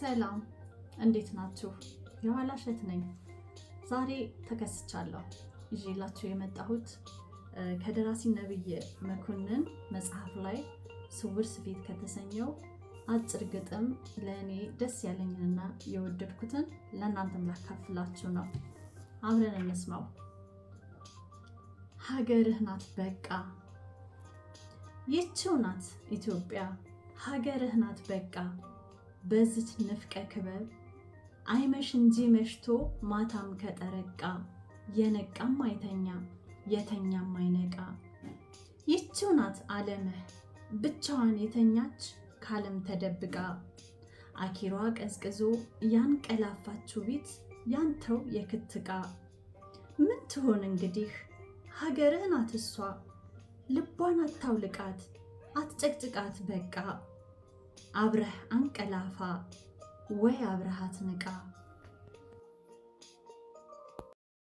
ሰላም እንዴት ናችሁ? የኋላሸት ነኝ። ዛሬ ተከስቻለሁ። ይዤላችሁ የመጣሁት ከደራሲ ነብይ መኮንን መጽሐፍ ላይ ስውር ስፌት ከተሰኘው አጭር ግጥም ለእኔ ደስ ያለኝንና የወደድኩትን ለእናንተም ላካፍላችሁ ነው። አብረን እንስማው። ሀገርህ ናት በቃ፣ ይህችው ናት ኢትዮጵያ፣ ሀገርህ ናት በቃ። በዚች ንፍቀ ክበብ አይመሽ እንጂ መሽቶ ማታም ከጠረቃ፣ የነቃም አይተኛ የተኛም አይነቃ። ይህችው ናት ዓለምህ ብቻዋን የተኛች ካለም ተደብቃ፣ አኪሯ ቀዝቅዞ ያንቀላፋችው ቤት ያንተው የክትቃ። ምን ትሆን እንግዲህ ሀገርህ ናት እሷ፣ ልቧን አታውልቃት አትጨቅጭቃት በቃ። አብረህ አንቀላፋ ወይ አብረሃት ንቃ።